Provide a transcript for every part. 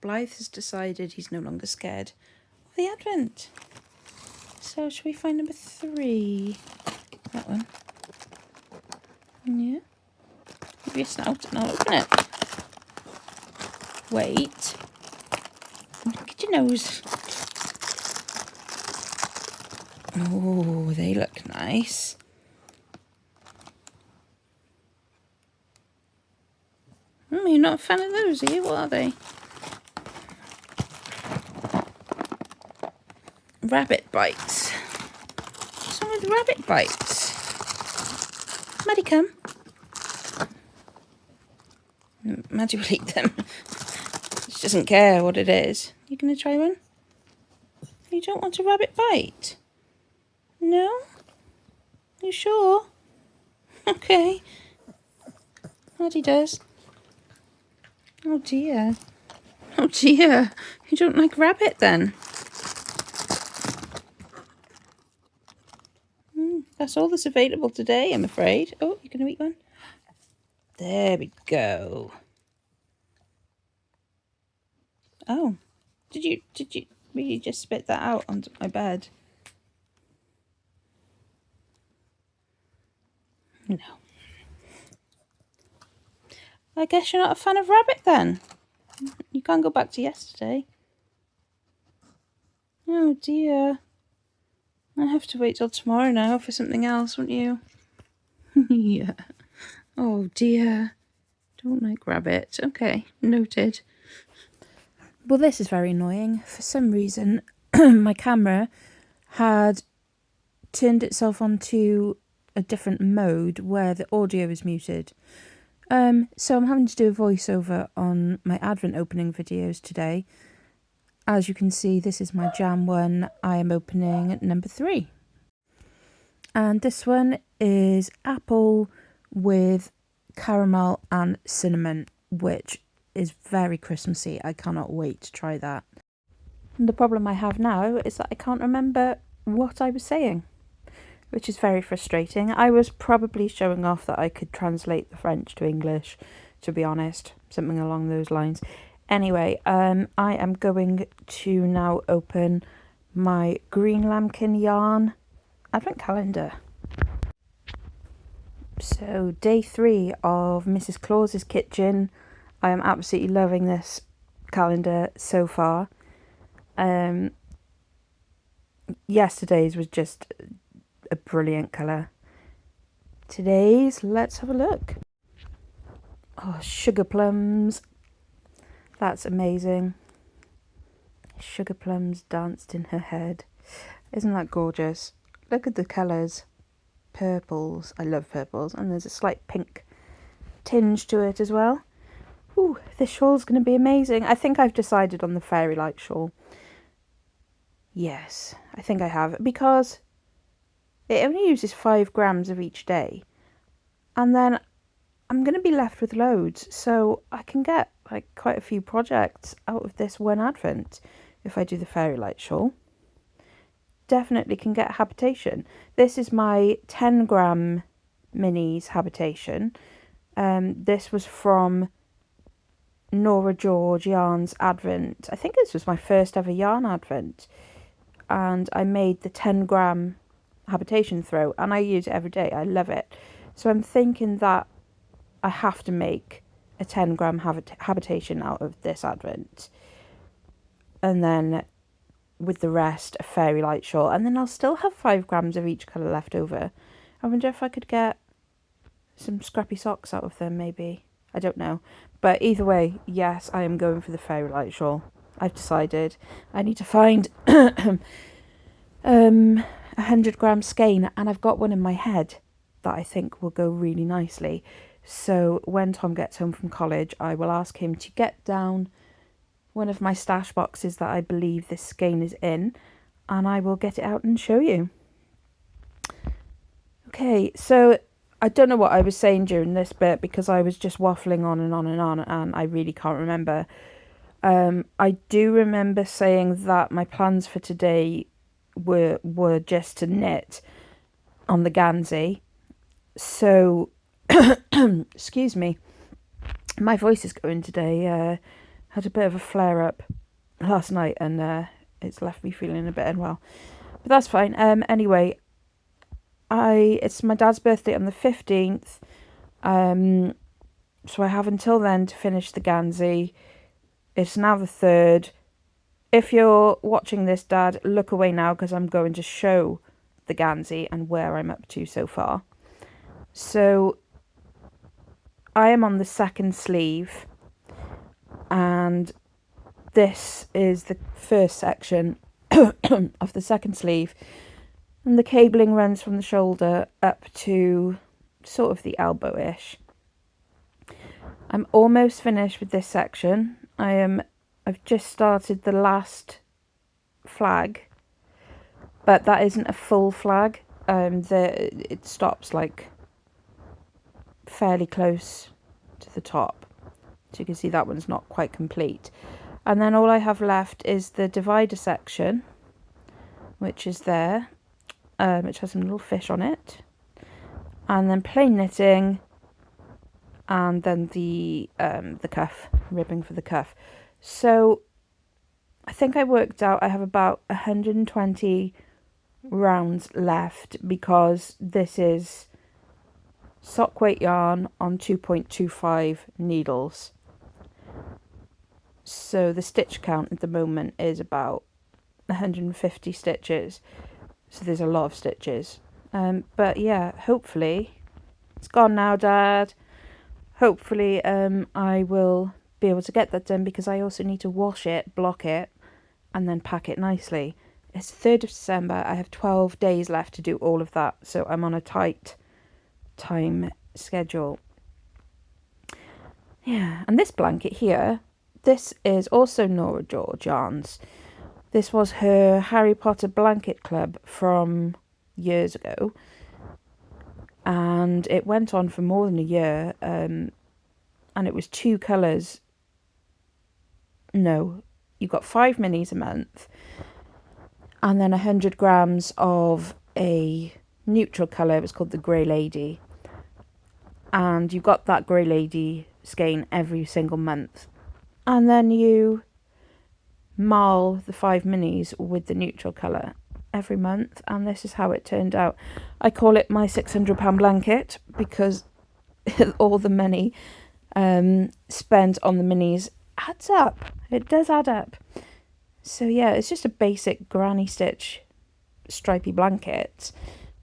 Blythe has decided he's no longer scared of the Advent. So shall we find number 3? That one. Yeah. Give your snout and I'll open it. Wait. Look at your nose. Oh, they look nice. You're not a fan of those, are you? What are they? Rabbit bites. What's wrong with rabbit bites? Maddie, come. Maddie will eat them. She doesn't care what it is. You going to try one? You don't want a rabbit bite? No? You sure? Okay. Maddie does. Oh dear. Oh dear. You don't like rabbit then? That's all that's available today, I'm afraid. Oh, you're going to eat one? There we go. Oh, did you really just spit that out onto my bed? No. I guess you're not a fan of rabbit then. You can't go back to yesterday. Oh dear. I have to wait till tomorrow now for something else, won't you? Yeah. Oh dear. Don't like rabbit. Okay, noted. Well, this is very annoying. For some reason, my camera had turned itself onto a different mode where the audio is muted. So I'm having to do a voiceover on my Advent opening videos today. As you can see, this is my jam one. I am opening number 3. And this one is apple with caramel and cinnamon, which is very Christmassy. I cannot wait to try that. And the problem I have now is that I can't remember what I was saying, which is very frustrating. I was probably showing off that I could translate the French to English, to be honest, something along those lines. Anyway, I am going to now open my Greenlambkin yarn Advent calendar. So day 3 of Mrs. Claus's kitchen. I am absolutely loving this calendar so far. Yesterday's was just a brilliant colour. Today's, let's have a look. Oh, sugar plums. That's amazing. Sugar plums danced in her head. Isn't that gorgeous? Look at the colours. Purples. I love purples. And there's a slight pink tinge to it as well. Ooh, this shawl's going to be amazing. I think I've decided on the fairy light shawl. Yes, I think I have. Because it only uses 5 grams of each day. And then I'm going to be left with loads. So I can get like quite a few projects out of this one Advent if I do the fairy light shawl. Definitely can get habitation. This is my 10 gram minis habitation. This was from Nora George Yarns Advent. I think this was my first ever yarn Advent. And I made the 10 gram habitation throw and I use it every day. I love it. So I'm thinking that I have to make a 10 gram habitation out of this Advent. And then with the rest, a fairy light shawl. And then I'll still have 5 grams of each colour left over. I wonder if I could get some scrappy socks out of them, maybe. I don't know. But either way, yes, I am going for the fairy light shawl. I've decided I need to find 100-gram skein, and I've got one in my head that I think will go really nicely. So when Tom gets home from college, I will ask him to get down one of my stash boxes that I believe this skein is in, and I will get it out and show you. Okay, so I don't know what I was saying during this bit because I was just waffling on and on and on, and I really can't remember. I do remember saying that my plans for today were just to knit on the Gansey. So, excuse me, my voice is going today. Had a bit of a flare up last night, and it's left me feeling a bit unwell, but that's fine. Anyway, it's my dad's birthday on the 15th, so I have until then to finish the Gansey. It's now the 3rd. If you're watching this, Dad, look away now because I'm going to show the Gansey and where I'm up to so far. So I am on the second sleeve, and this is the first section of the second sleeve, and the cabling runs from the shoulder up to sort of the elbow-ish. I'm almost finished with this section. I've just started the last flag, but that isn't a full flag. It stops like fairly close to the top, so you can see that one's not quite complete. And then all I have left is the divider section, which is there, which has some little fish on it, and then plain knitting, and then the cuff, ribbing for the cuff. So I think I worked out I have about 120 rounds left, because this is sock weight yarn on 2.25 needles. So the stitch count at the moment is about 150 stitches. So there's a lot of stitches. But yeah, hopefully, it's gone now, Dad. Hopefully I will be able to get that done, because I also need to wash it, block it, and then pack it nicely. It's 3rd of December. I have 12 days left to do all of that, so I'm on a tight time schedule. Yeah, and this blanket here, this is also Nora George yarns. This was her Harry Potter blanket club from years ago, and it went on for more than a year, and it was 2 colours. No, you got 5 minis a month, and then 100 grams of a neutral colour. It was called the Grey Lady, and you got that Grey Lady skein every single month, and then you marl the 5 minis with the neutral colour every month, and this is how it turned out. I call it my £600 blanket because all the money spent on the minis adds up. It does add up. So yeah, it's just a basic granny stitch stripy blanket,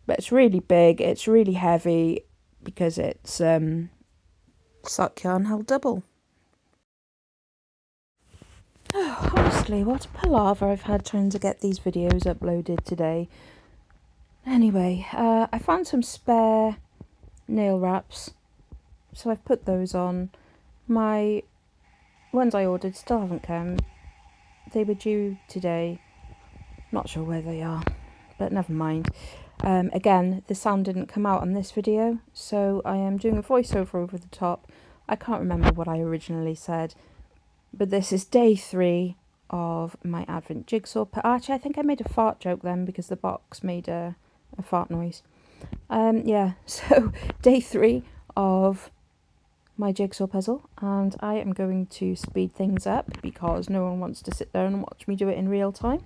but it's really big, it's really heavy, because it's sock yarn held double. Oh, honestly, what a palaver I've had trying to get these videos uploaded today. Anyway, I found some spare nail wraps, so I've put those on. My ones I ordered still haven't come. They were due today. Not sure where they are, but never mind. Again, the sound didn't come out on this video, so I am doing a voiceover over the top. I can't remember what I originally said, but this is day 3 of my Advent jigsaw. Actually, I think I made a fart joke then, because the box made a fart noise. Yeah, so day 3 of my jigsaw puzzle, and I am going to speed things up because no one wants to sit there and watch me do it in real time.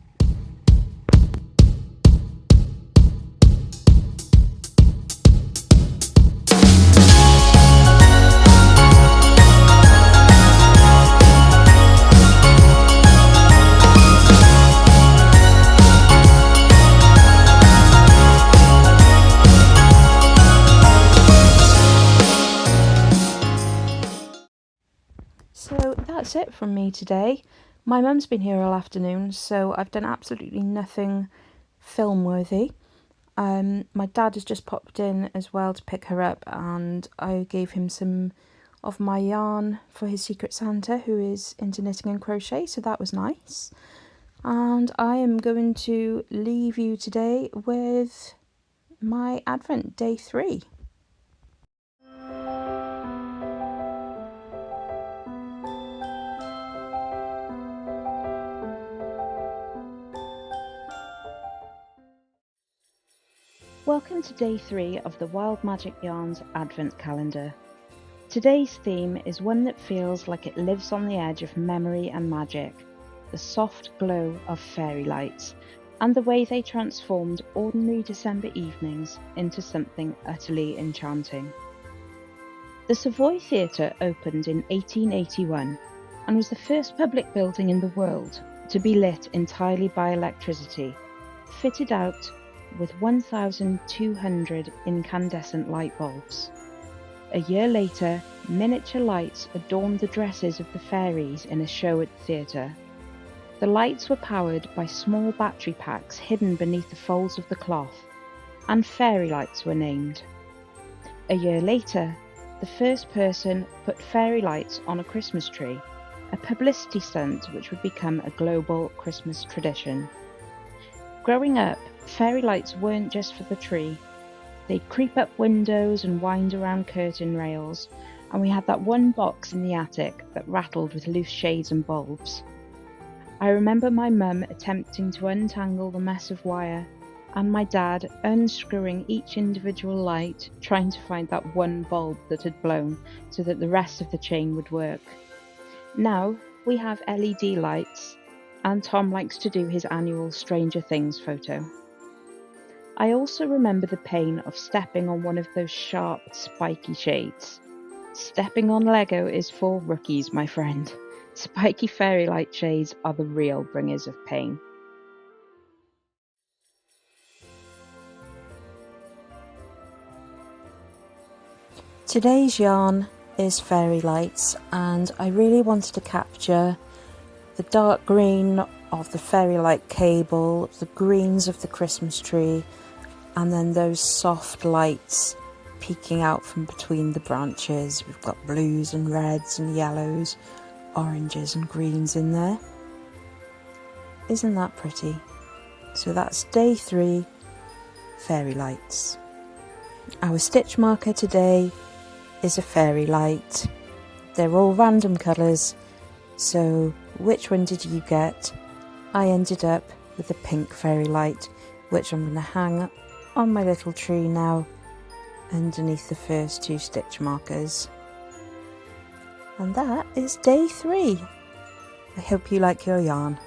So that's it from me today. My mum's been here all afternoon, so I've done absolutely nothing film-worthy. My dad has just popped in as well to pick her up, and I gave him some of my yarn for his Secret Santa, who is into knitting and crochet, so that was nice. And I am going to leave you today with my Advent Day 3. Welcome to Day 3 of the Wild Magic Yarns Advent Calendar. Today's theme is one that feels like it lives on the edge of memory and magic, the soft glow of fairy lights, and the way they transformed ordinary December evenings into something utterly enchanting. The Savoy Theatre opened in 1881 and was the first public building in the world to be lit entirely by electricity, fitted out with 1,200 incandescent light bulbs. A year later, miniature lights adorned the dresses of the fairies in a show at the theatre. The lights were powered by small battery packs hidden beneath the folds of the cloth, and fairy lights were named. A year later, the first person put fairy lights on a Christmas tree, a publicity stunt which would become a global Christmas tradition. Growing up, fairy lights weren't just for the tree. They'd creep up windows and wind around curtain rails, and we had that one box in the attic that rattled with loose shades and bulbs. I remember my mum attempting to untangle the mess of wire, and my dad unscrewing each individual light, trying to find that one bulb that had blown so that the rest of the chain would work. Now we have LED lights, and Tom likes to do his annual Stranger Things photo. I also remember the pain of stepping on one of those sharp, spiky shades. Stepping on Lego is for rookies, my friend. Spiky fairy light shades are the real bringers of pain. Today's yarn is fairy lights, and I really wanted to capture the dark green of the fairy light cable, the greens of the Christmas tree, and then those soft lights peeking out from between the branches. We've got blues and reds and yellows, oranges and greens in there. Isn't that pretty? So that's Day 3, fairy lights. Our stitch marker today is a fairy light. They're all random colours, so which one did you get? I ended up with a pink fairy light, which I'm going to hang on my little tree now underneath the first 2 stitch markers. And that is Day 3. I hope you like your yarn.